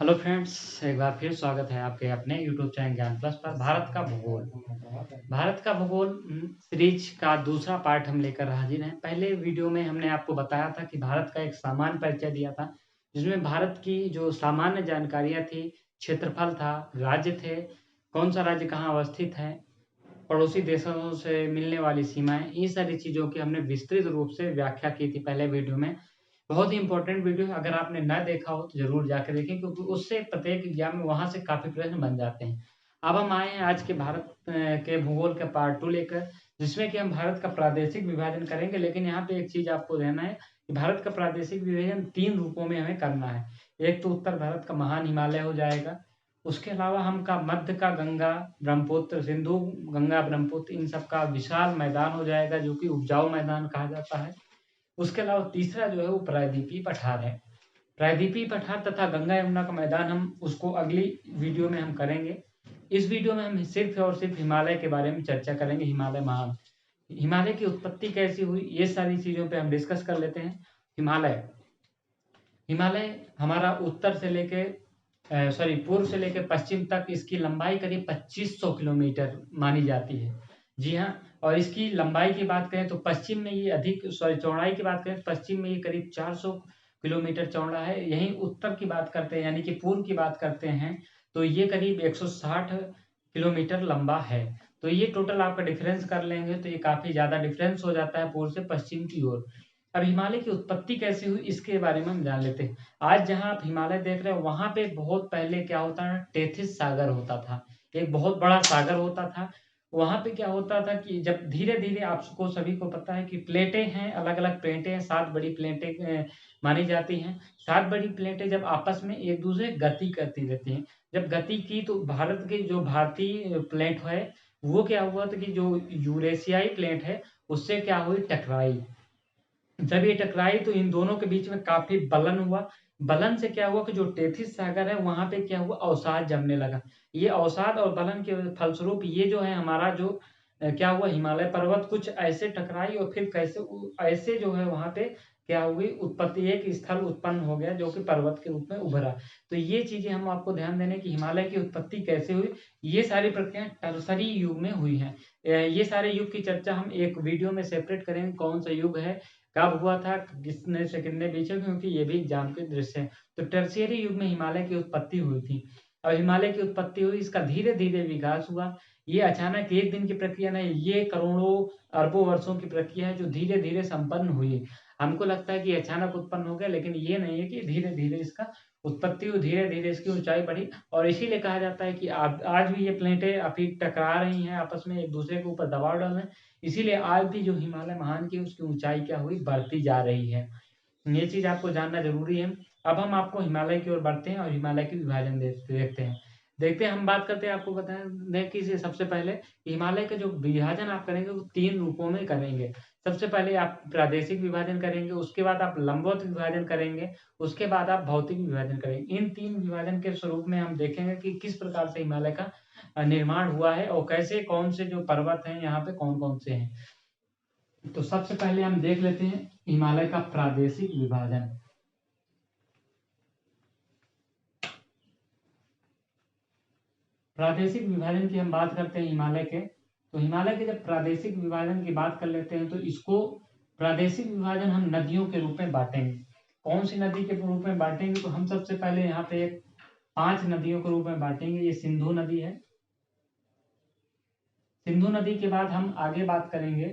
Hello friends, एक बार फिर स्वागत है आपके अपने यूट्यूब चैनल ज्ञान प्लस पर। भारत का भूगोल सीरीज का दूसरा पार्ट हम लेकर हाजिर हैं। पहले वीडियो में हमने आपको बताया था कि भारत का एक सामान्य परिचय दिया था, जिसमें भारत की जो सामान्य जानकारियां थी, क्षेत्रफल था, राज्य थे, कौन सा राज्य कहाँ अवस्थित है, पड़ोसी देशों से मिलने वाली सीमाएं, इन सारी चीज़ों की हमने विस्तृत रूप से व्याख्या की थी पहले वीडियो में। बहुत ही इंपॉर्टेंट वीडियो है, अगर आपने ना देखा हो तो जरूर जाकर देखें, क्योंकि उससे प्रत्येक एग्जाम में वहां से काफी प्रश्न बन जाते हैं। अब हम आए हैं आज के भारत के भूगोल का पार्ट 2 लेकर, जिसमें कि हम भारत का प्रादेशिक विभाजन करेंगे। लेकिन यहाँ पे एक चीज आपको ध्यान है कि भारत का प्रादेशिक विभाजन 3 रूपों में हमें करना है। एक तो उत्तर भारत का महान हिमालय हो जाएगा, उसके अलावा हम का मध्य का गंगा ब्रह्मपुत्र, सिंधु गंगा ब्रह्मपुत्र, इन सब का विशाल मैदान हो जाएगा, जो कि उपजाऊ मैदान कहा जाता है। उसके अलावा तीसरा जो है वो प्रायद्वीपीय पठार है। प्रायद्वीपीय पठार तथा गंगा यमुना का मैदान हम उसको अगली वीडियो में हम करेंगे। इस वीडियो में हम सिर्फ और सिर्फ हिमालय के बारे में चर्चा करेंगे। हिमालय की उत्पत्ति कैसी हुई, ये सारी चीजों पे हम डिस्कस कर लेते हैं। हिमालय हमारा उत्तर से लेके पूर्व से लेकर पश्चिम तक इसकी लंबाई करीब 2500 किलोमीटर मानी जाती है। जी हाँ, और इसकी लंबाई की बात करें तो पश्चिम में ये चौड़ाई की बात करें तो पश्चिम में ये करीब 400 किलोमीटर चौड़ा है। यहीं उत्तर की बात करते हैं, यानी कि पूर्व की बात करते हैं, तो ये करीब 160 किलोमीटर लंबा है। तो ये टोटल आपका डिफरेंस कर लेंगे तो ये काफी ज्यादा डिफरेंस हो जाता है पूर्व से पश्चिम की ओर। अब हिमालय की उत्पत्ति कैसे हुई इसके बारे में हम जान लेते हैं। आज जहां आप हिमालय देख रहे हो, वहां पे बहुत पहले क्या होता है, टेथिस सागर होता था। एक बहुत बड़ा सागर होता था। वहां पे क्या होता था कि जब धीरे धीरे, आपको सभी को पता है कि प्लेटें हैं, अलग अलग प्लेटें हैं, 7 बड़ी प्लेटें मानी जाती हैं। 7 बड़ी प्लेटें जब आपस में एक दूसरे गति करती रहती हैं, जब गति की तो भारत की जो भारतीय प्लेट है वो क्या हुआ था कि जो यूरेशियाई प्लेट है उससे क्या हुई, टकराई। जब ये टकराई तो इन दोनों के बीच में काफी बलन हुआ। बलन से क्या हुआ कि जो टेथिस सागर है वहां पे क्या हुआ, अवसाद जमने लगा। ये अवसाद और बलन के फलस्वरूप ये जो है हमारा जो क्या हुआ, हिमालय पर्वत कुछ ऐसे टकराई और फिर कैसे ऐसे जो है वहां पे क्या हुई, उत्पत्ति, एक स्थल उत्पन्न हो गया जो कि पर्वत के रूप में उभरा। तो ये चीजें हम आपको ध्यान देने की, हिमालय की उत्पत्ति कैसे हुई, ये सारी प्रक्रिया टर्सरी युग में हुई है। ये सारे युग की चर्चा हम एक वीडियो में सेपरेट करेंगे, कौन सा युग है, कब हुआ था, किसने से कितने बीच है, क्योंकि ये भी एग्जाम के दृश्य है। तो टर्शियरी युग में हिमालय की उत्पत्ति हुई थी। और हिमालय की उत्पत्ति हुई, इसका धीरे धीरे विकास हुआ। ये अचानक एक दिन की प्रक्रिया नहीं, ये करोड़ों अरबों वर्षों की प्रक्रिया है जो धीरे धीरे संपन्न हुई। हमको लगता है कि अचानक उत्पन्न हो गया, लेकिन ये नहीं है कि धीरे धीरे इसका उत्पत्ति हुई, धीरे धीरे इसकी ऊंचाई बढ़ी। और इसीलिए कहा जाता है कि आज भी ये प्लेटें अभी टकरा रही हैं, आपस में एक दूसरे के ऊपर दबाव डाल रहे हैं। इसीलिए आज भी जो हिमालय महान की उसकी ऊंचाई क्या हुई, बढ़ती जा रही है। ये चीज आपको जानना जरूरी है। अब हम आपको हिमालय की ओर बढ़ते हैं और हिमालय की विभाजन देखते हैं। हम बात करते हैं, आपको बताएं कि सबसे पहले हिमालय का जो विभाजन आप करेंगे वो 3 रूपों में करेंगे। सबसे पहले आप प्रादेशिक विभाजन करेंगे, उसके बाद आप लंबवत विभाजन करेंगे, उसके बाद आप भौतिक विभाजन करेंगे। इन 3 विभाजन के स्वरूप में हम देखेंगे कि किस प्रकार से हिमालय का निर्माण हुआ है और कैसे, कौन से जो पर्वत हैं यहाँ पे कौन कौन से हैं। तो सबसे पहले हम देख लेते हैं हिमालय का प्रादेशिक विभाजन। प्रादेशिक विभाजन की हम बात करते हैं हिमालय के, तो हिमालय के जब प्रादेशिक विभाजन की बात कर लेते हैं तो इसको प्रादेशिक विभाजन हम नदियों के रूप में बांटेंगे। कौन सी नदी के रूप में बांटेंगे, तो हम सबसे पहले यहाँ पे 5 नदियों के रूप में बांटेंगे। ये सिंधु नदी है। सिंधु नदी के बाद हम आगे बात करेंगे,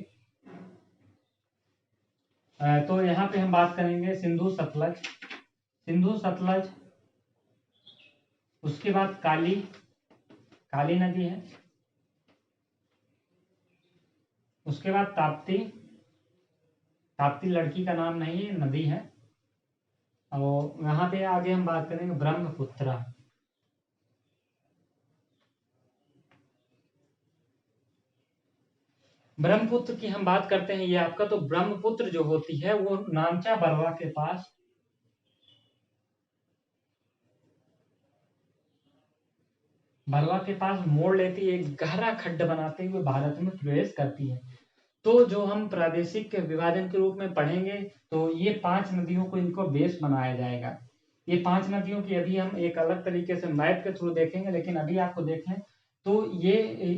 तो यहाँ पे हम बात करेंगे सिंधु सतलज, उसके बाद काली नदी है, उसके बाद ताप्ती लड़की का नाम नहीं है, नदी है। और यहाँ पे आगे हम बात करेंगे ब्रह्मपुत्र। ब्रह्मपुत्र की हम बात करते हैं, ये आपका तो ब्रह्मपुत्र जो होती है वो नामचा बरवा के पास मोड़ लेती है, एक गहरा खड्ड बनाते हुए भारत में प्रवेश करती है। तो जो हम प्रादेशिक विभाजन के रूप में पढ़ेंगे तो ये 5 नदियों को इनको बेस बनाया जाएगा। ये 5 नदियों की अभी हम एक अलग तरीके से मैप के थ्रू देखेंगे, लेकिन अभी आपको देखें तो ये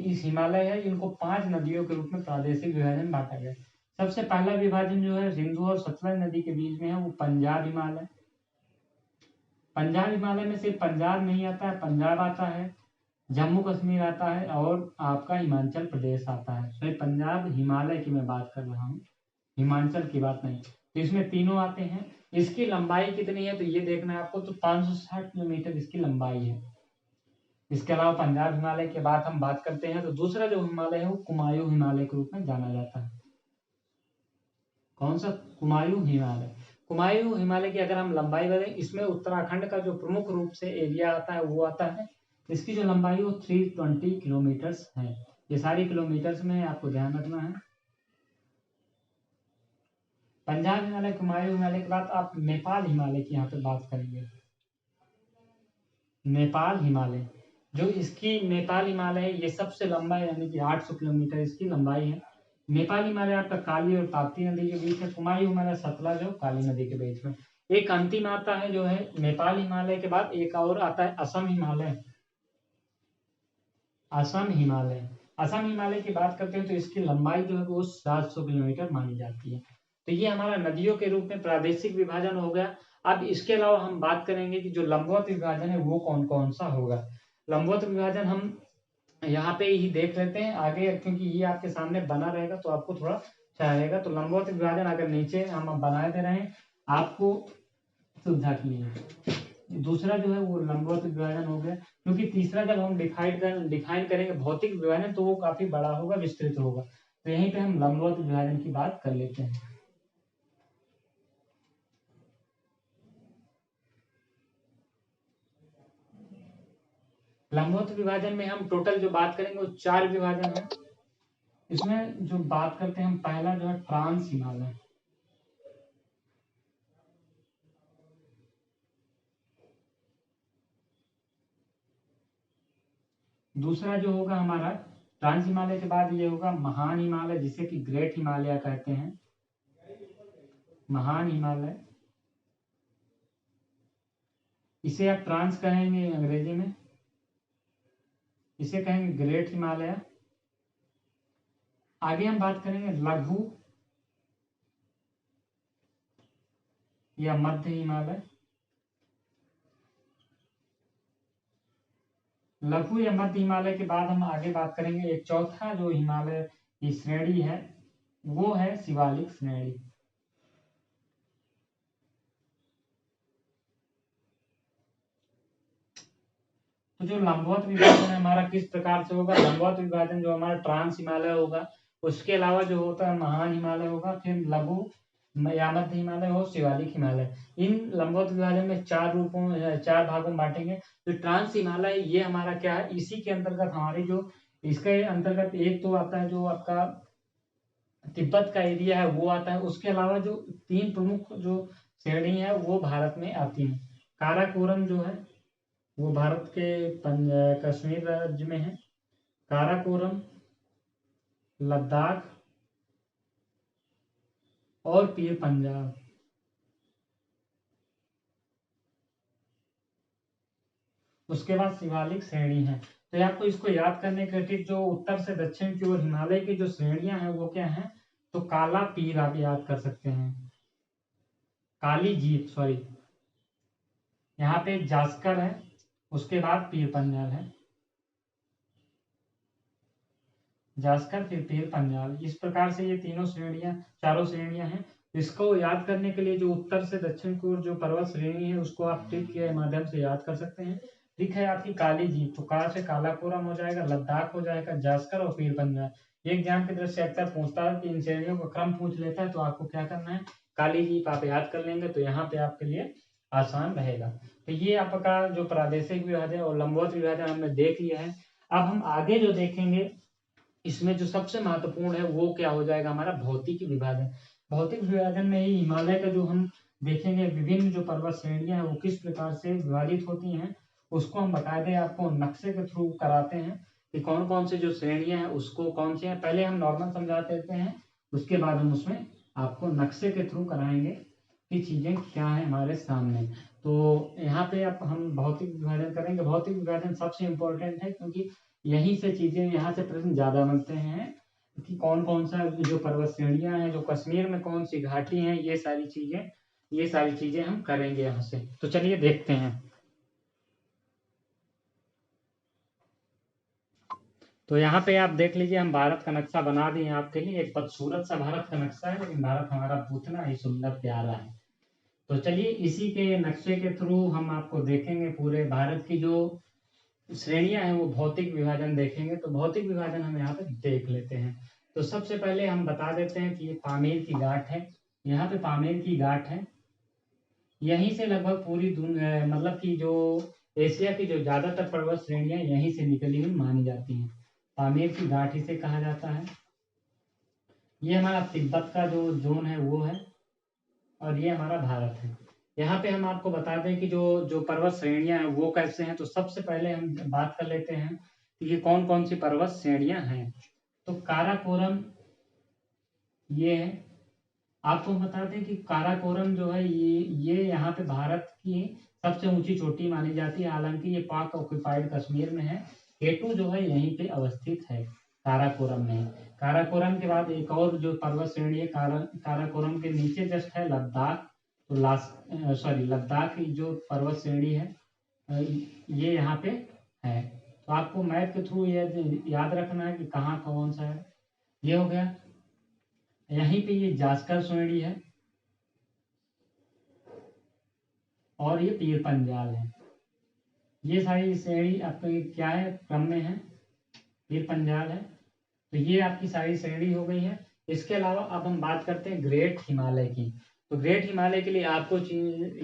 इस हिमालय है, इनको 5 नदियों के रूप में प्रादेशिक विभाजन बांटा गया। सबसे पहला विभाजन जो है सिंधु और सतलज नदी के बीच में है, वो पंजाब हिमालय। पंजाब हिमालय में सिर्फ पंजाब नहीं आता है, पंजाब आता है, जम्मू कश्मीर आता है और आपका हिमाचल प्रदेश आता है। तो पंजाब हिमालय की मैं बात कर रहा हूँ, हिमाचल की बात नहीं। तो इसमें तीनों आते हैं। इसकी लंबाई कितनी है तो ये देखना है आपको, तो 560 किलोमीटर इसकी लंबाई है। इसके अलावा पंजाब हिमालय के बाद हम बात करते हैं तो दूसरा जो हिमालय है वो कुमायूं हिमालय के रूप में जाना जाता है। कौन सा? कुमायूं हिमालय। कुमायूं हिमालय की अगर हम लंबाई बढ़ें, इसमें उत्तराखंड का जो प्रमुख रूप से एरिया आता है वो आता है। इसकी जो लंबाई वो 320 किलोमीटर्स है। ये सारी किलोमीटर्स में आपको ध्यान रखना है। पंजाब हिमालय, कुमायूं हिमालय के बाद आप नेपाल हिमालय की यहाँ पे बात करेंगे। नेपाल हिमालय, जो इसकी नेपाल हिमालय है ये सबसे लंबा है, यानी कि 800 किलोमीटर इसकी लंबाई है। नेपाल हिमालय आपका काली और ताप्ती नदी के बीच है। कुमायूं हिमालय सतलज और काली नदी के बीच में। एक अंतिम आता है जो है नेपाल हिमालय के बाद एक और आता है असम हिमालय। असम हिमालय, असम हिमालय की बात करते हैं तो इसकी लंबाई जो है वो 700 किलोमीटर मानी जाती है। तो ये हमारा नदियों के रूप में प्रादेशिक विभाजन हो गया। अब इसके अलावा हम बात करेंगे कि जो लंबवत विभाजन है वो कौन कौन सा होगा। लंबवत विभाजन हम यहाँ पे ही देख लेते हैं आगे, क्योंकि ये आपके सामने बना रहेगा तो आपको थोड़ा अच्छा रहेगा। तो लंबवत विभाजन अगर नीचे हम बनाए दे रहे हैं आपको सुविधा के लिए। दूसरा जो है वो लंबवत विभाजन हो गया, क्योंकि तीसरा जब हम डिफाइन करेंगे भौतिक विभाजन तो वो काफी बड़ा होगा, विस्तृत होगा। तो यहीं पे हम लंबवत विभाजन की बात कर लेते हैं। लंबवत विभाजन में हम टोटल जो बात करेंगे वो 4 विभाजन है। इसमें जो बात करते हैं हम, पहला जो है ट्रांस हिमालय। दूसरा जो होगा हमारा ट्रांस हिमालय के बाद ये होगा महान हिमालय, जिसे कि ग्रेट हिमालय कहते हैं। महान हिमालय, इसे आप ट्रांस कहेंगे अंग्रेजी में, इसे कहेंगे ग्रेट हिमालय। आगे हम बात करेंगे लघु या मध्य हिमालय। लघु या मध्य हिमालय के बाद हम आगे बात करेंगे एक चौथा जो हिमालय की श्रेणी है वो है शिवालिक श्रेणी। तो जो लंबवत विभाजन है हमारा किस प्रकार से होगा, लंबवत विभाजन जो हमारा ट्रांस हिमालय होगा, उसके अलावा जो होता है महान हिमालय होगा, फिर लघु या मध्य हिमालय और शिवालिक हिमालय। इन लंबवत विभाजन में 4 भागों में बांटेंगे। तो ट्रांस हिमालय ये हमारा क्या है, इसी के अंतर्गत हमारी जो इसके अंतर्गत एक तो आता है जो आपका तिब्बत का एरिया है वो आता है। उसके अलावा जो 3 प्रमुख जो श्रेणी है वो भारत में आती है। काराकोरम जो है वो भारत के कश्मीर राज्य में है। काराकोरम, लद्दाख और पीर पंजाब। उसके बाद शिवालिक श्रेणी है। तो आपको इसको याद करने के ठीक जो उत्तर से दक्षिण की ओर हिमालय की जो श्रेणियां हैं वो क्या हैं, तो काला पीर आप याद कर सकते हैं, काली जीप सॉरी, यहाँ पे जास्कर है, उसके बाद पीर पंजाब है, जास्कर फिर पीर पंजाब। इस प्रकार से ये तीनों श्रेणियां, चारों श्रेणियां हैं। इसको याद करने के लिए जो उत्तर से दक्षिण की ओर जो पर्वत श्रेणी है उसको आप ट्रिक के माध्यम से याद कर सकते हैं। ट्रिक है आपकी काली जीप, तो कार से कालाकोरम हो जाएगा, लद्दाख हो जाएगा, जास्कर और पीर पंजाब। एक एग्जाम की दृष्टि अक्सर पूछता है कि इन श्रेणियों का क्रम पूछ लेता है, तो आपको क्या करना है, काली जीप आप याद कर लेंगे तो यहाँ पे आपके लिए आसान रहेगा। तो ये आपका जो प्रादेशिक विभाजन और लंबवत विभाजन हमने देख लिया है। अब हम आगे जो देखेंगे इसमें जो सबसे महत्वपूर्ण है वो क्या हो जाएगा, हमारा भौतिक विभाजन। भौतिक विभाजन में ही हिमालय का जो हम देखेंगे विभिन्न जो पर्वत श्रेणियां हैं वो किस प्रकार से विभाजित होती हैं, उसको हम बकायदे आपको नक्शे के थ्रू कराते हैं कि कौन कौन से जो श्रेणियां हैं उसको कौन से हैं। पहले हम नॉर्मल समझा देते हैं, उसके बाद हम उसमें आपको नक्शे के थ्रू कराएंगे। की चीजें क्या है हमारे सामने। तो यहाँ पे अब हम भौतिक विभाजन करेंगे। भौतिक विभाजन सबसे इम्पोर्टेंट है, क्योंकि यहीं से चीजें, यहाँ से प्रश्न ज्यादा बनते हैं कि कौन कौन सा जो पर्वत श्रेणियां हैं, जो कश्मीर में कौन सी घाटी हैं, ये सारी चीजें हम करेंगे यहाँ से। तो चलिए देखते हैं। तो यहाँ पे आप देख लीजिए, हम भारत का नक्शा बना दिए आपके लिए। एक बदसूरत सा भारत का नक्शा है, लेकिन भारत हमारा उतना ही सुंदर प्यारा है। तो चलिए इसी के नक्शे के थ्रू हम आपको देखेंगे पूरे भारत की जो श्रेणियां हैं वो भौतिक विभाजन देखेंगे। तो भौतिक विभाजन हम यहाँ पे देख लेते हैं। तो सबसे पहले हम बता देते हैं कि ये पामीर की घाट है। यहाँ पे पामीर की घाट है। यहीं से लगभग पूरी दुनिया, मतलब कि जो एशिया की जो ज्यादातर पर्वत श्रेणियां यहीं से निकली हुई मानी जाती हैं। पामीर की घाट इसे कहा जाता है। ये हमारा तिब्बत का जो जोन है वो है, और ये हमारा भारत है। यहाँ पे हम आपको बता दें कि जो जो पर्वत श्रेणियां हैं वो कैसे हैं। तो सबसे पहले हम बात कर लेते हैं कि ये कौन कौन सी पर्वत श्रेणियां हैं। तो काराकोरम ये है। आपको बता दें कि काराकोरम जो है ये यहाँ पे भारत की सबसे ऊंची चोटी मानी जाती है। हालांकि ये पाक ऑक्युपाइड कश्मीर में है। केटू जो है यहीं पे अवस्थित है, काराकोरम में। काराकोरम के बाद एक और जो पर्वत श्रेणी है काराकोरम के नीचे जस्ट है लद्दाख। तो लद्दाख की जो पर्वत श्रेणी है ये यहाँ पे है। तो आपको मैप के थ्रू ये याद रखना है कि कहाँ कौन सा है। ये हो गया। यहीं पे ये जास्कर श्रेणी है, और ये पीर पंजाल है। ये सारी श्रेणी आपकी क्या है, क्रम में है, पीर पंजाल है। तो ये आपकी सारी श्रेणी हो गई है। इसके अलावा अब हम बात करते हैं ग्रेट हिमालय की। तो ग्रेट हिमालय के लिए आपको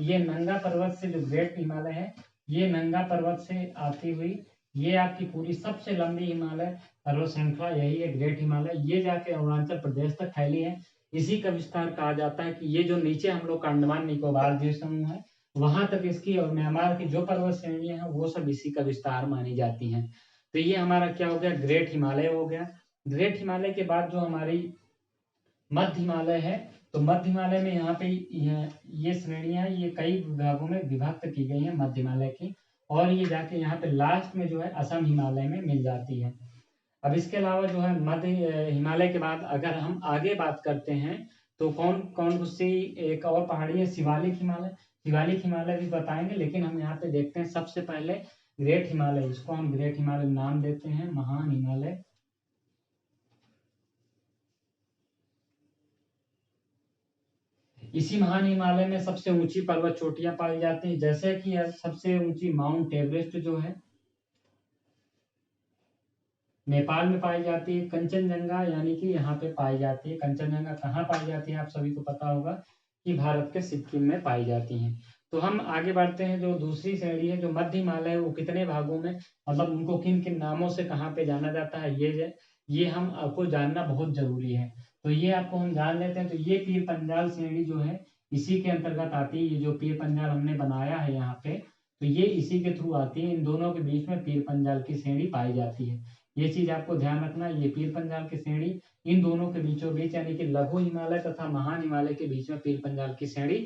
ये नंगा पर्वत से, जो ग्रेट हिमालय है ये नंगा पर्वत से आती हुई ये आपकी पूरी सबसे लंबी हिमालय पर्वत श्रृंखला यही है ग्रेट हिमालय। ये जाके अरुणाचल प्रदेश तक फैली है। इसी का विस्तार कहा जाता है कि ये जो नीचे हम लोग का अंडमान निकोबार द्वीप समूह है वहां तक इसकी, और म्यांमार की जो पर्वत श्रेणियां हैं वो सब इसी का विस्तार मानी जाती हैं। तो ये हमारा क्या हो गया, ग्रेट हिमालय हो गया। ग्रेट हिमालय के बाद जो हमारी मध्य हिमालय है, तो मध्य हिमालय में यहाँ पे ये श्रेणियां ये कई विभागों में विभक्त की गई हैं मध्य हिमालय की, और ये जाके यहाँ पे लास्ट में जो है असम हिमालय में मिल जाती है। अब इसके अलावा जो है मध्य हिमालय के बाद अगर हम आगे बात करते हैं तो कौन कौन सी एक और पहाड़ी है, शिवालिक हिमालय। शिवालिक हिमालय भी बताएंगे, लेकिन हम यहाँ पे देखते हैं सबसे पहले ग्रेट हिमालय। इसको हम ग्रेट हिमालय नाम देते हैं, महान हिमालय। इसी महान हिमालय में सबसे ऊंची पर्वत चोटियां पाई जाती हैं, जैसे कि सबसे ऊंची माउंट एवरेस्ट जो है नेपाल में पाई जाती है। कंचनजंगा यानी कि यहाँ पे पाई जाती है। कंचनजंगा कहाँ पाई जाती है आप सभी को पता होगा कि भारत के सिक्किम में पाई जाती हैं। तो हम आगे बढ़ते हैं। जो दूसरी श्रेणी है जो मध्य हिमालय है वो कितने भागों में, मतलब उनको किन किन नामों से कहाँ पे जाना जाता है, ये हम आपको जानना बहुत जरूरी है। तो ये आपको हम जान लेते हैं। तो ये पीर पंजाल श्रेणी जो है इसी के अंतर्गत आती है। ये जो पीर पंजाल हमने बनाया है यहाँ पे, तो ये इसी के थ्रू आती है। इन दोनों के बीच में पीर पंजाल की श्रेणी पाई जाती है। ये चीज आपको ध्यान रखना है। ये पीर पंजाल की श्रेणी इन दोनों के बीचों बीच यानी कि लघु हिमालय तथा महान हिमालय के बीच में पीर पंजाल की श्रेणी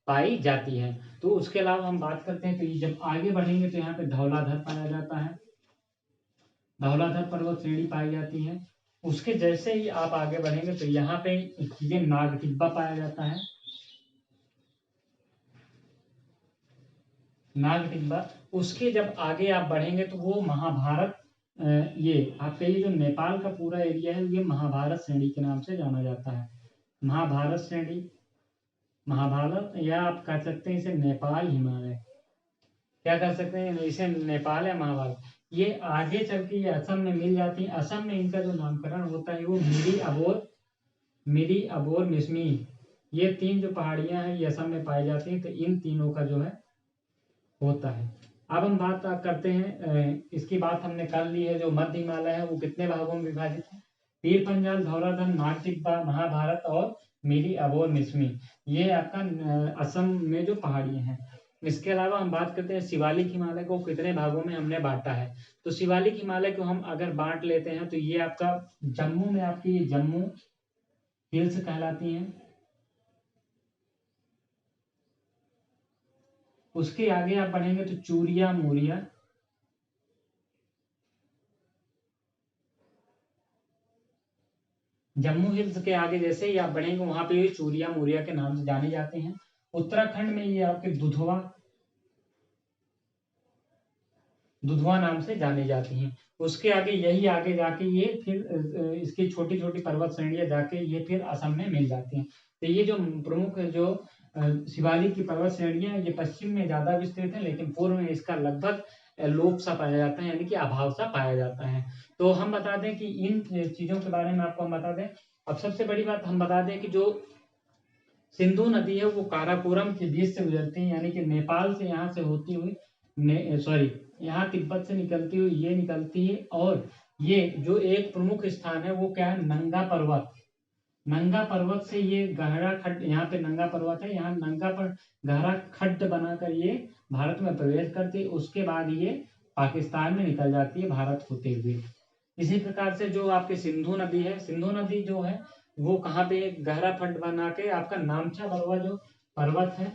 पाई जाती है। तो उसके अलावा हम बात करते हैं, तो ये जब आगे बढ़ेंगे तो यहाँ पे धौलाधर पाया जाता है। धौलाधर पर्वत श्रेणी पाई जाती है। उसके जैसे ही आप आगे बढ़ेंगे तो यहाँ पे ये नागटिब्बा पाया जाता है। नागटिब्बा। उसके जब आगे आप बढ़ेंगे तो वो महाभारत, ये आपका ये जो नेपाल का पूरा एरिया है ये महाभारत श्रेणी के नाम से जाना जाता है। महाभारत श्रेणी, महाभारत, या आप कह सकते हैं इसे नेपाल हिमालय, क्या कर सकते हैं इसे नेपाल या महाभारत। ये आगे चल के ये असम में मिल जाती है। असम में इनका जो नामकरण होता है वो मिरी अबोर मिसमी, ये तीन जो पहाड़ियां हैं ये असम में पाई जाती हैं। तो इन तीनों का जो है होता है। अब हम बात करते हैं, इसकी बात हमने कर ली है। जो मध्य हिमालय है वो कितने भागों में विभाजित है, पीर पंजाल, धौलाधर, नागटिब्बा, महाभारत और मिरी अबोर मिसमी, ये आपका असम में जो पहाड़ियां हैं। इसके अलावा हम बात करते हैं शिवालिक हिमालय को कितने भागों में हमने बांटा है। तो शिवालिक हिमालय को हम अगर बांट लेते हैं तो ये आपका जम्मू में आपकी जम्मू हिल्स कहलाती हैं। उसके आगे आप बढ़ेंगे तो चूरिया मोरिया, जम्मू हिल्स के आगे जैसे ही आप बढ़ेंगे वहां पे ये चूरिया मोरिया के नाम से जाने जाते हैं। उत्तराखंड में ये आपके दुधवा, दुधवा नाम से जानी जाती हैं। उसके आगे यही आगे जाके ये फिर इसकी छोटी छोटी पर्वत श्रेणियां जाके ये फिर असम में मिल जाती हैं। तो ये जो प्रमुख जो शिवालिक की पर्वत श्रेणियां ये पश्चिम में ज्यादा विस्तृत है, लेकिन पूर्व में इसका लगभग लोप सा पाया जाता है, यानी कि अभाव सा पाया जाता है। तो हम बता दें कि इन चीजों के बारे में आपको हम बता दें। अब सबसे बड़ी बात हम बता दें कि जो सिंधु नदी है वो काराकोरम के बीच से गुजरती है, यानी कि नेपाल से यहाँ से होती हुई यहाँ तिब्बत से निकलती हुई ये निकलती है। और ये जो एक प्रमुख स्थान है वो क्या है, नंगा पर्वत। नंगा पर्वत से ये गहरा खड्ड, यहाँ पे नंगा पर्वत है, यहाँ नंगा पर गहरा खड्ड बनाकर ये भारत में प्रवेश करती है। उसके बाद ये पाकिस्तान में निकल जाती है भारत होते हुए। इसी प्रकार से जो आपके सिंधु नदी है, सिंधु नदी जो है वो कहाँ पे गहरा खड्ड बना के आपका नामचा बरवा जो पर्वत है,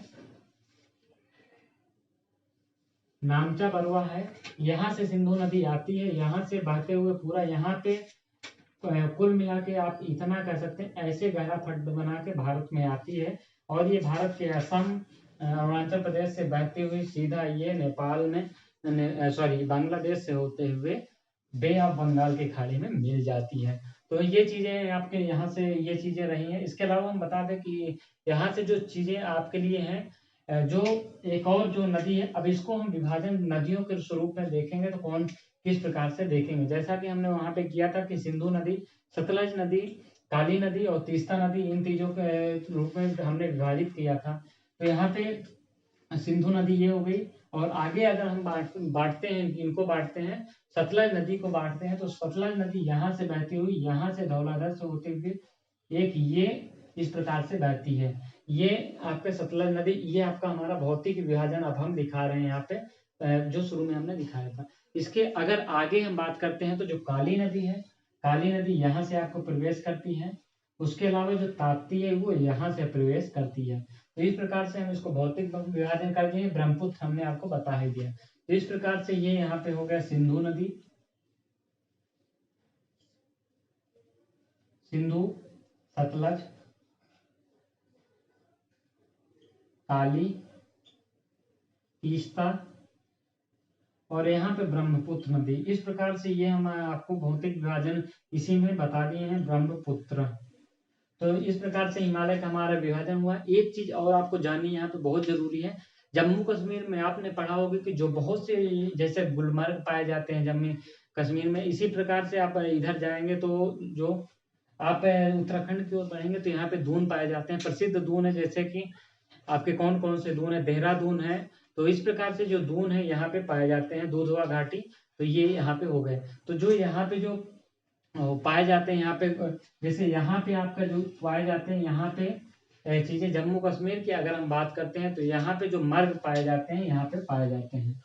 नामचा बरवा है, यहाँ से सिंधु नदी आती है, यहाँ से बहते हुए पूरा यहाँ पे कुल मिला के आप इतना कह सकते हैं ऐसे गहरा खड्ड बना के भारत में आती है। और ये भारत के असम अरुणाचल प्रदेश से बहती हुई सीधा ये नेपाल में बांग्लादेश से होते हुए बे ऑफ बंगाल की खाड़ी में मिल जाती है। तो ये चीजें आपके यहाँ से ये चीजें रही हैं। इसके अलावा हम बता दें कि यहाँ से जो चीजें आपके लिए हैं, जो एक और जो नदी है, अब इसको हम विभाजन नदियों के स्वरूप में देखेंगे तो कौन किस प्रकार से देखेंगे। जैसा कि हमने वहां पे किया था कि सिंधु नदी, सतलज नदी, काली नदी और तीस्ता नदी, इन तीनों के रूप में हमने विभाजित किया था। तो यहाँ पे सिंधु नदी ये हो गई। और आगे अगर हम बांटते हैं, इनको बांटते हैं, सतलज नदी को बांटते हैं, तो सतलज नदी यहाँ से बहती हुई यहाँ से धौलाधर से होते हुए एक ये इस प्रकार से बहती है। ये आपके सतलज नदी, ये आपका हमारा भौतिक विभाजन अब हम दिखा रहे हैं यहाँ पे, जो शुरू में हमने दिखाया था। इसके अगर आगे हम बात करते हैं तो जो काली नदी है, काली नदी यहाँ से आपको प्रवेश करती है। उसके अलावा जो ताप्ती है वो यहाँ से प्रवेश करती है। तो इस प्रकार से हम इसको भौतिक विभाजन कर दिए। ब्रह्मपुत्र हमने आपको बता ही दिया। तो इस प्रकार से ये यहाँ पे हो गया सिंधु नदी, सिंधु, सतलज, काली, तीस्ता और यहाँ पे ब्रह्मपुत्र नदी। इस प्रकार से ये हम आपको भौतिक विभाजन इसी में बता दिए हैं, ब्रह्मपुत्र। तो इस प्रकार से हिमालय का हमारा विभाजन हुआ। एक चीज और आपको जाननी यहाँ पे बहुत जरूरी है, जम्मू कश्मीर में आपने पढ़ा होगा कि जो बहुत से जैसे गुलमर्ग पाए जाते हैं जम्मू कश्मीर में, इसी प्रकार से आप इधर जाएंगे तो जो आप उत्तराखंड की ओर बढ़ेंगे तो यहाँ पे दून पाए जाते हैं। प्रसिद्ध दून है, जैसे कि आपके कौन कौन से दून है, देहरादून है। तो इस प्रकार से जो दून है यहाँ पे पाए जाते हैं, दुधवा घाटी। तो ये यहाँ पे हो गए। तो जो यहाँ पे जो पाए जाते हैं यहाँ पे, जैसे यहाँ पे आपका जो पाए जाते हैं यहाँ पे चीजें जम्मू कश्मीर की अगर हम बात करते हैं तो यहाँ पे जो मर्ग पाए जाते हैं यहाँ पे पाए जाते हैं,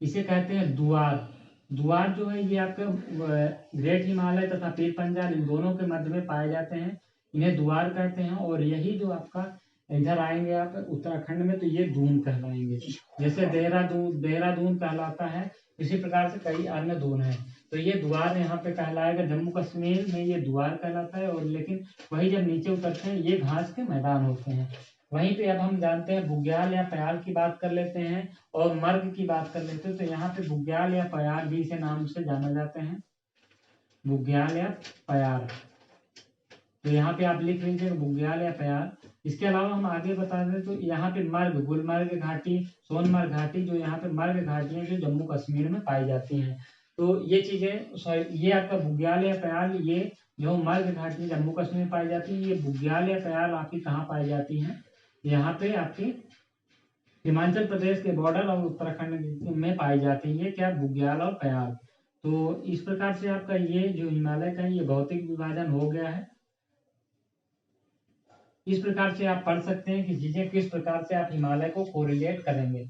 इसे कहते हैं दुआर। दुआर जो है ये आपके ग्रेट हिमालय तथा पीर पंजाल इन दोनों के मध्य में पाए जाते हैं, इन्हें दुआर कहते हैं। और यही जो आपका इधर आएंगे आप उत्तराखंड में तो ये दून कहलाएंगे। जैसे देहरादून कहलाता है, इसी प्रकार से कई अन्य दून है। तो ये द्वार यहाँ पे कहलाएगा। जम्मू कश्मीर में ये द्वार कहलाता है। और लेकिन वही जब नीचे उतरते हैं ये घास के मैदान होते हैं। वहीं पे अब हम जानते हैं बुग्याल या प्याल की बात कर लेते हैं और मर्ग की बात कर लेते हैं। तो यहाँ पे बुग्याल या प्याल भी इसे नाम से जाना जाते हैं, बुग्याल या प्याल। तो यहाँ पे आप लिख लीजिए बुग्याल या प्याल। इसके अलावा हम आगे बता दें तो यहाँ पे मर्ग, गुलमर्ग घाटी, सोनमर्ग घाटी, जो यहाँ पे मर्ग घाटियां जो जम्मू कश्मीर में पाई जाती हैं। तो ये चीजें, ये आपका बुग्याल या प्याल, ये जो मर्ग घाटी जम्मू कश्मीर में पाई जाती है, ये बुग्याल या प्याल आपकी कहाँ पाई जाती है, यहाँ पे आपकी हिमाचल प्रदेश के बॉर्डर और उत्तराखंड में पाई जाती है। क्या, बुग्याल और प्याल। तो इस प्रकार से आपका ये जो हिमालय का ये भौतिक विभाजन हो गया है। इस प्रकार से आप पढ़ सकते हैं कि चीजें किस प्रकार से आप हिमालय को कोरिलेट करेंगे।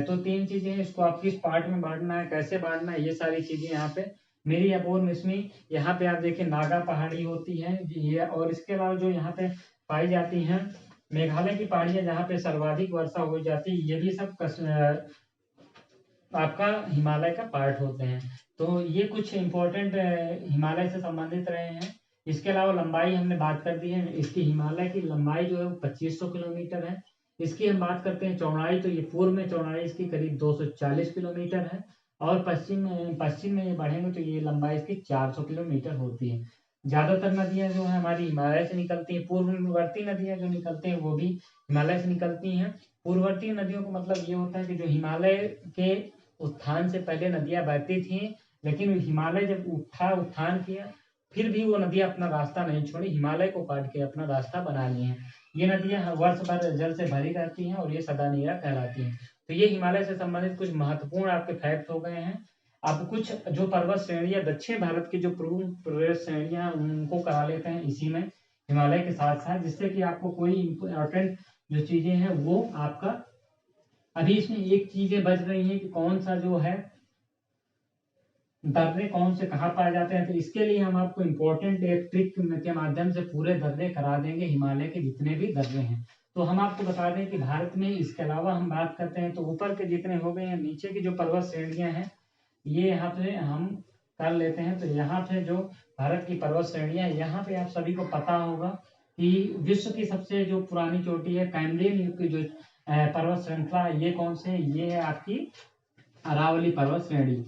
तो 3 चीजें हैं, इसको आप किस पार्ट में बांटना है, कैसे बांटना है, ये सारी चीजें यहाँ पे मेरी अपोर मिसमी। यहाँ पे आप देखिए नागा पहाड़ी होती है ये, और इसके अलावा जो यहाँ पे पाई जाती हैं मेघालय की पहाड़ियां जहाँ पे सर्वाधिक वर्षा हो जाती है, ये भी सब आपका हिमालय का पार्ट होते हैं। तो ये कुछ इम्पोर्टेंट हिमालय से संबंधित रहे हैं। इसके अलावा लंबाई हमने बात कर दी है। इसकी हिमालय की लंबाई जो है वो 2500 किलोमीटर है। इसकी हम बात करते हैं चौड़ाई, तो ये पूर्व में चौड़ाई इसकी करीब 240 किलोमीटर है, और पश्चिम में ये बढ़ेंगे तो ये लंबाई इसकी 400 किलोमीटर होती है। ज्यादातर नदियां जो है हमारी हिमालय से निकलती हैं। पूर्ववर्ती नदियां जो निकलती हैं वो भी हिमालय से निकलती हैं। पूर्ववर्ती नदियों का मतलब ये होता है कि जो हिमालय के उत्थान से पहले नदियां बहती थी, लेकिन हिमालय जब उत्थान किया, फिर भी वो नदियां अपना रास्ता नहीं छोड़ी, हिमालय को काट के अपना रास्ता बना ली हैं। ये नदियां वर्ष भर जल से भरी रहती हैं और ये सदानीरा कहलाती हैं। तो ये हिमालय से संबंधित कुछ महत्वपूर्ण आपके फैक्ट हो गए हैं। अब कुछ जो पर्वत श्रेणियां दक्षिण भारत की जो प्रमुख पर्वत श्रेणियां उनको करा लेते हैं इसी में हिमालय के साथ साथ, जिससे कि आपको कोई इंपॉर्टेंट जो चीजें हैं वो आपका, अभी इसमें एक चीजें बच रही हैं कि कौन सा जो है दर्रे कौन से कहाँ पाए जाते हैं। तो इसके लिए हम आपको इम्पोर्टेंट एक ट्रिक के माध्यम से पूरे दर्रे करा देंगे, हिमालय के जितने भी दर्रे हैं। तो हम आपको बता दें कि भारत में इसके अलावा हम बात करते हैं तो ऊपर के जितने हो गए हैं, नीचे की जो पर्वत श्रेणियां हैं ये यहाँ पे हम कर लेते हैं। तो यहाँ पे जो भारत की पर्वत श्रेणियां, यहाँ पे आप सभी को पता होगा कि विश्व की सबसे जो पुरानी चोटी है कैम्ब्रियन युग की जो पर्वत श्रृंखला, ये कौन से, ये है आपकी अरावली पर्वत श्रेणी।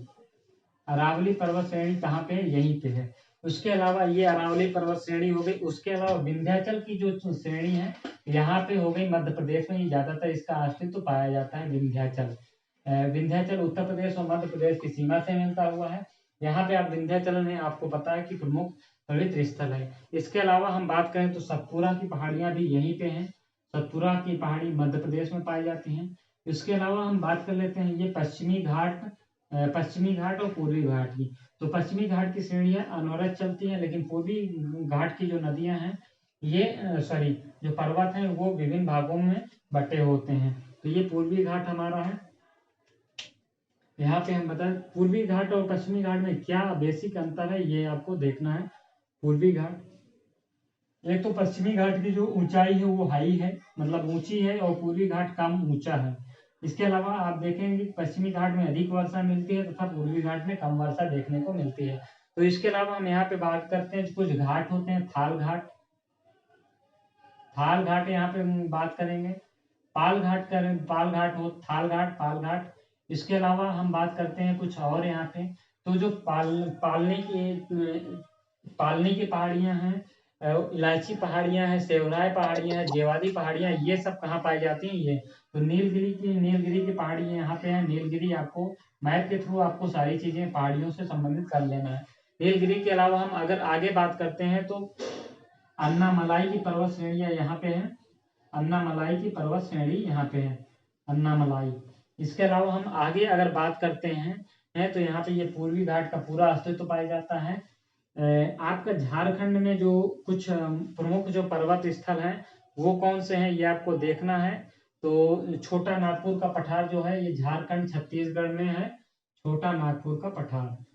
अरावली पर्वत श्रेणी कहाँ पे है, यहीं पे है। उसके अलावा ये अरावली पर्वत श्रेणी हो गई। उसके अलावा विंध्याचल की जो श्रेणी है यहाँ पे हो गई मध्य प्रदेश में, ज्यादातर इसका अस्तित्व पाया जाता है। विंध्याचल विंध्याचल उत्तर प्रदेश और मध्य प्रदेश की सीमा से मिलता हुआ है। यहाँ पे आप विंध्याचल में आपको पता है कि प्रमुख पवित्र स्थल है। इसके अलावा हम बात करें तो सतपुरा की पहाड़ियां भी यहीं पे हैं। सतपुरा की पहाड़ी मध्य प्रदेश में पाई जाती हैं। इसके अलावा हम बात कर लेते हैं ये पश्चिमी घाट और पूर्वी घाट की। तो पश्चिमी घाट की श्रेणियां अनवरत चलती हैं, लेकिन पूर्वी घाट की जो नदियां हैं ये जो पर्वत हैं वो विभिन्न भागों में बटे होते हैं। तो ये पूर्वी घाट हमारा है। यहाँ पे हम बताएं पूर्वी घाट और पश्चिमी घाट में क्या बेसिक अंतर है, ये आपको देखना है। पूर्वी घाट, एक तो पश्चिमी घाट की जो ऊंचाई है वो हाई है, मतलब ऊंची है, और पूर्वी घाट कम ऊंचा है। इसके अलावा आप देखेंगे पश्चिमी घाट में अधिक वर्षा मिलती है तथा पूर्वी घाट में कम वर्षा देखने को मिलती है। तो इसके अलावा हम यहाँ पे बात करते हैं कुछ घाट होते हैं। थाल घाट यहाँ पे हम बात करेंगे। पाल घाट। इसके अलावा हम बात करते हैं कुछ और यहाँ पे। तो जो पालने की पहाड़ियां हैं, इलायची पहाड़ियां हैं, सेवराय पहाड़ियां हैं, जेवादी पहाड़ियां, ये सब कहाँ पाई जाती हैं, ये तो नीलगिरी की पहाड़ी यहाँ पे है। नीलगिरी आपको मैप के थ्रू आपको सारी चीजें पहाड़ियों से संबंधित कर लेना है। नीलगिरी के अलावा हम अगर आगे बात करते हैं तो अन्नामलाई की पर्वत श्रेणियां यहाँ पे है। अन्नामलाई की पर्वत श्रेणी यहाँ पे है, अन्नामलाई। इसके अलावा हम आगे अगर बात करते हैं तो यहाँ पे ये पूर्वी घाट का पूरा अस्तित्व पाया जाता है। आपका झारखंड में जो कुछ प्रमुख जो पर्वत स्थल हैं वो कौन से हैं, ये आपको देखना है। तो छोटा नागपुर का पठार जो है ये झारखंड छत्तीसगढ़ में है, छोटा नागपुर का पठार।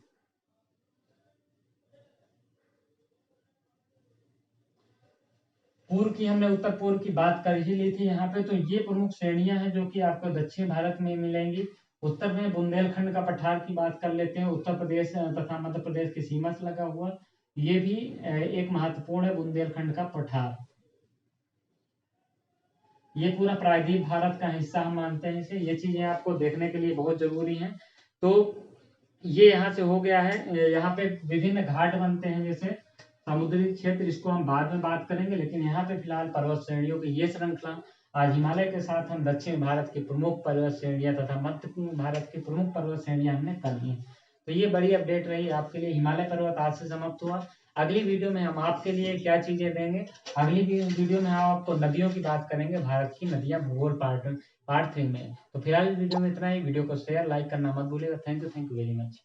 पूर्व की हमने उत्तर पूर्व की बात कर ही ली थी यहाँ पे। तो ये प्रमुख श्रेणियां हैं जो कि आपको दक्षिण भारत में मिलेंगी। उत्तर में बुंदेलखंड का पठार की बात कर लेते हैं, उत्तर प्रदेश तथा मध्य प्रदेश की सीमा से लगा हुआ, ये भी एक महत्वपूर्ण है बुंदेलखंड का पठार। ये पूरा प्रायद्वीप भारत का हिस्सा हम मानते हैं इसे। ये चीजें आपको देखने के लिए बहुत जरूरी हैं। तो ये यहाँ से हो गया है। यहाँ पे विभिन्न घाट बनते हैं, जैसे समुद्री क्षेत्र, इसको हम बाद में बात करेंगे, लेकिन यहाँ पे फिलहाल पर्वत श्रेणियों की ये श्रृंखला आज हिमालय के साथ हम दक्षिण भारत की प्रमुख पर्वत श्रेणियां तथा मध्य भारत की प्रमुख पर्वत श्रेणियां हमने कर ली। तो ये बड़ी अपडेट रही आपके लिए। हिमालय पर्वत आज से समाप्त हुआ। अगली वीडियो में हम आपके लिए क्या चीजें देंगे, अगली वीडियो में हम आपको नदियों की बात करेंगे, भारत की नदियां भूगोल पार्ट 3 में। तो फिलहाल वीडियो में इतना ही। वीडियो को शेयर लाइक करना मत भूलिएगा। Thank you very much.